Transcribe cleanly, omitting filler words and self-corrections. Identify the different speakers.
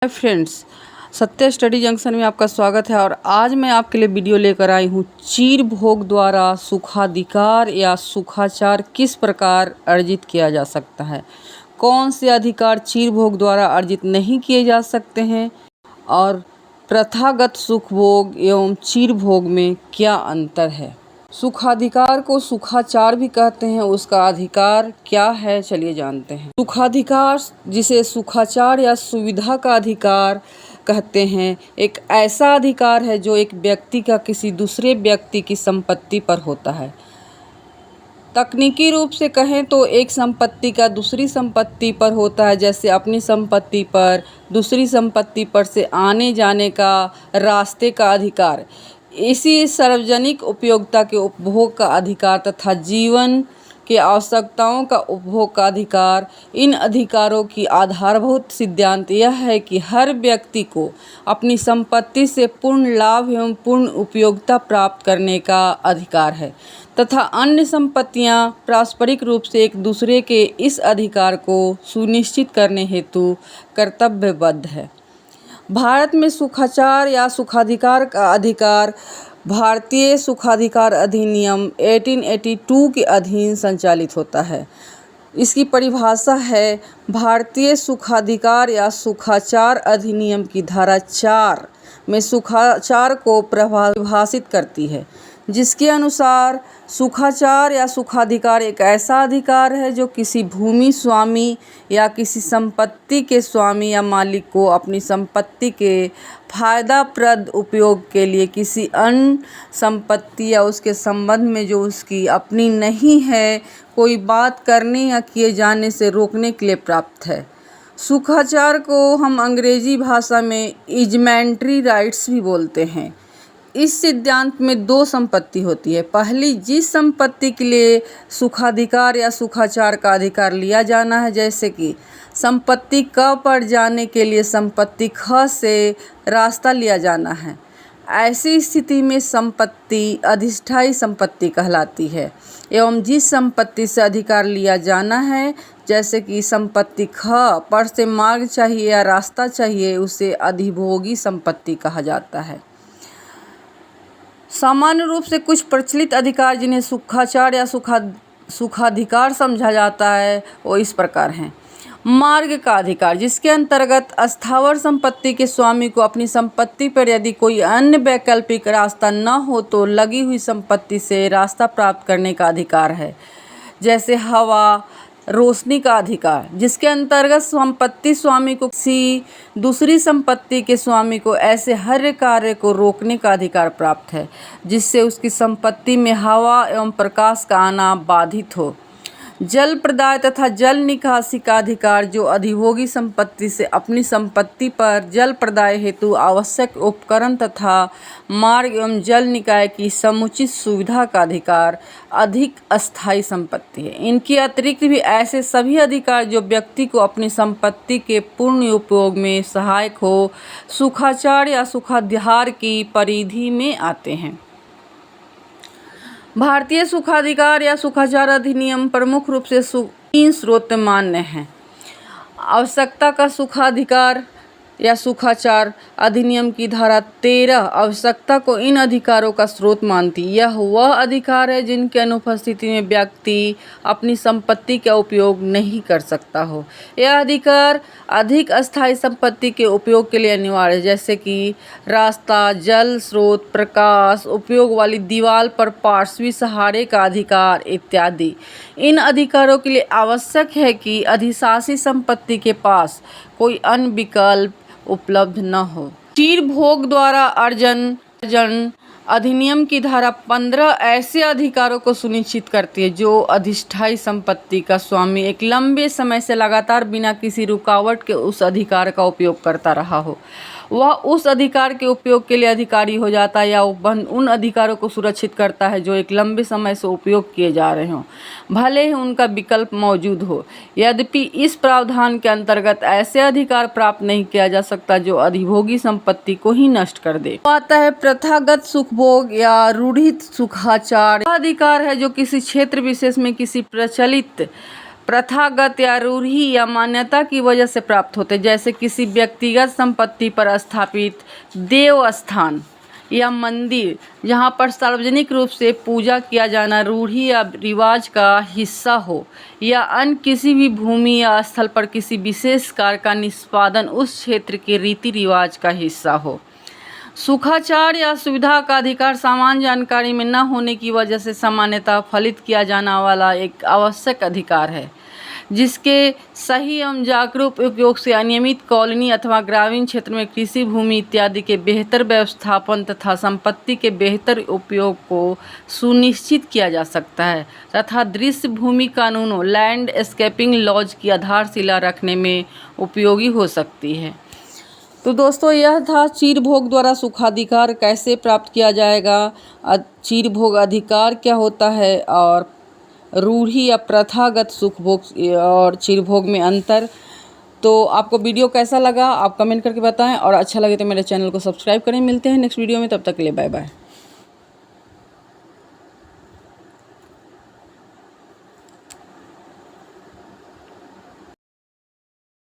Speaker 1: Hi friends, सत्य study junction में आपका स्वागत है। और आज मैं आपके लिए वीडियो लेकर आई हूँ। चीर भोग द्वारा सुखाधिकार या सुखाचार किस प्रकार अर्जित किया जा सकता है, कौन से अधिकार चीर भोग द्वारा अर्जित नहीं किए जा सकते हैं और प्रथागत सुख भोग एवं चीर भोग में क्या अंतर है। सुखाधिकार को सुखाचार भी कहते हैं, उसका अधिकार क्या है चलिए जानते हैं। सुखाधिकार, जिसे सुखाचार या सुविधा का अधिकार कहते हैं, एक ऐसा अधिकार है जो एक व्यक्ति का किसी दूसरे व्यक्ति की संपत्ति पर होता है। तकनीकी रूप से कहें तो एक संपत्ति का दूसरी संपत्ति पर होता है, जैसे अपनी संपत्ति पर दूसरी संपत्ति पर से आने जाने का रास्ते का अधिकार। इसी सार्वजनिक उपयोगिता के उपभोग का अधिकार तथा जीवन के आवश्यकताओं का उपभोग का अधिकार। इन अधिकारों की आधारभूत सिद्धांत यह है कि हर व्यक्ति को अपनी संपत्ति से पूर्ण लाभ एवं पूर्ण उपयोगिता प्राप्त करने का अधिकार है तथा अन्य संपत्तियां पारस्परिक रूप से एक दूसरे के इस अधिकार को सुनिश्चित करने हेतु कर्तव्यबद्ध है। भारत में सुखाचार या सुखाधिकार का अधिकार भारतीय सुखाधिकार अधिनियम 1882 के अधीन संचालित होता है। इसकी परिभाषा है भारतीय सुखाधिकार या सुखाचार अधिनियम की धारा 4 में सुखाचार को परिभाषित करती है, जिसके अनुसार सुखाचार या सुखाधिकार एक ऐसा अधिकार है जो किसी भूमि स्वामी या किसी संपत्ति के स्वामी या मालिक को अपनी संपत्ति के फायदाप्रद उपयोग के लिए किसी अन्य संपत्ति या उसके संबंध में जो उसकी अपनी नहीं है कोई बात करने या किए जाने से रोकने के लिए प्राप्त है। सुखाचार को हम अंग्रेजी भाषा में इजमेंटरी राइट्स भी बोलते हैं। इस सिद्धांत में दो संपत्ति होती है। पहली, जिस संपत्ति के लिए सुखाधिकार या सुखाचार का अधिकार लिया जाना है, जैसे कि संपत्ति क पर जाने के लिए संपत्ति ख से रास्ता लिया जाना है। ऐसी स्थिति में संपत्ति अधिष्ठायी संपत्ति कहलाती है एवं जिस संपत्ति से अधिकार लिया जाना है, जैसे कि संपत्ति ख पर से मार्ग चाहिए या रास्ता चाहिए, उसे अधिभोगी संपत्ति कहा जाता है। सामान्य रूप से कुछ प्रचलित अधिकार जिन्हें सुखाचार या सुखाधिकार समझा जाता है वो इस प्रकार हैं। मार्ग का अधिकार, जिसके अंतर्गत अस्थावर संपत्ति के स्वामी को अपनी संपत्ति पर यदि कोई अन्य वैकल्पिक रास्ता न हो तो लगी हुई संपत्ति से रास्ता प्राप्त करने का अधिकार है। जैसे हवा, रोशनी का अधिकार, जिसके अंतर्गत संपत्ति स्वामी को किसी दूसरी संपत्ति के स्वामी को ऐसे हर कार्य को रोकने का अधिकार प्राप्त है जिससे उसकी संपत्ति में हवा एवं प्रकाश का आना बाधित हो। जल प्रदाय तथा जल निकासी का अधिकार, जो अधिभोगी संपत्ति से अपनी संपत्ति पर जल प्रदाय हेतु आवश्यक उपकरण तथा मार्ग एवं जल निकाय की समुचित सुविधा का अधिकार अधिक अस्थायी संपत्ति है। इनके अतिरिक्त भी ऐसे सभी अधिकार जो व्यक्ति को अपनी संपत्ति के पूर्ण उपयोग में सहायक हो, सुखाचार या सुखाधिकार की परिधि में आते हैं। भारतीय सुखाधिकार या सुखाचार अधिनियम प्रमुख रूप से 3 स्रोत मान्य हैं। आवश्यकता का सुखाधिकार या सुखाचार अधिनियम की धारा 13 आवश्यकता को इन अधिकारों का स्रोत मानती। यह वह अधिकार है जिनके अनुपस्थिति में व्यक्ति अपनी संपत्ति का उपयोग नहीं कर सकता हो। यह अधिकार अधिक अस्थायी संपत्ति के उपयोग के लिए अनिवार्य है, जैसे कि रास्ता, जल स्रोत, प्रकाश, उपयोग वाली दीवार पर पार्श्वी सहारे का अधिकार इत्यादि। इन अधिकारों के लिए आवश्यक है कि अधिशासी संपत्ति के पास कोई अन्य विकल्प उपलब्ध न हो। चीर भोग द्वारा अर्जन अधिनियम की धारा 15 ऐसे अधिकारों को सुनिश्चित करती है जो अधिष्ठायी संपत्ति का स्वामी एक लंबे समय से लगातार बिना किसी रुकावट के उस अधिकार का उपयोग करता रहा हो, वह उस अधिकार के उपयोग के लिए अधिकारी हो जाता है या उन अधिकारों को सुरक्षित करता है जो एक लंबे समय से उपयोग किए जा रहे हों, भले ही उनका विकल्प मौजूद हो। यद्यपि इस प्रावधान के अंतर्गत ऐसे अधिकार प्राप्त नहीं किया जा सकता जो अधिभोगी संपत्ति को ही नष्ट कर दे। आता है प्रथागत सुखभोग या रूढ़ित सुखाचार। अधिकार है जो किसी क्षेत्र विशेष में किसी प्रचलित प्रथागत या रूढ़ी या मान्यता की वजह से प्राप्त होते, जैसे किसी व्यक्तिगत संपत्ति पर स्थापित देवस्थान या मंदिर जहाँ पर सार्वजनिक रूप से पूजा किया जाना रूढ़ी या रिवाज का हिस्सा हो, या अन्य किसी भी भूमि या स्थल पर किसी विशेष कार्य का निष्पादन उस क्षेत्र के रीति रिवाज का हिस्सा हो। सुखाचार या सुविधा का अधिकार सामान्य जानकारी में न होने की वजह से सामान्यतः फलित किया जाने वाला एक आवश्यक अधिकार है, जिसके सही एवं जागरूक उपयोग से अनियमित कॉलोनी अथवा ग्रामीण क्षेत्र में कृषि भूमि इत्यादि के बेहतर व्यवस्थापन तथा संपत्ति के बेहतर उपयोग को सुनिश्चित किया जा सकता है तथा दृश्य भूमि कानूनों लैंडस्केपिंग लॉज की आधारशिला रखने में उपयोगी हो सकती है। तो दोस्तों, यह था चीरभोग द्वारा सुखाधिकार कैसे प्राप्त किया जाएगा, चीरभोग अधिकार क्या होता है और रूढ़ी या प्रथागत सुखभोग और चीरभोग में अंतर। तो आपको वीडियो कैसा लगा आप कमेंट करके बताएं, और अच्छा लगे तो मेरे चैनल को सब्सक्राइब करें। मिलते हैं नेक्स्ट वीडियो में, तब तक के लिए बाय बाय।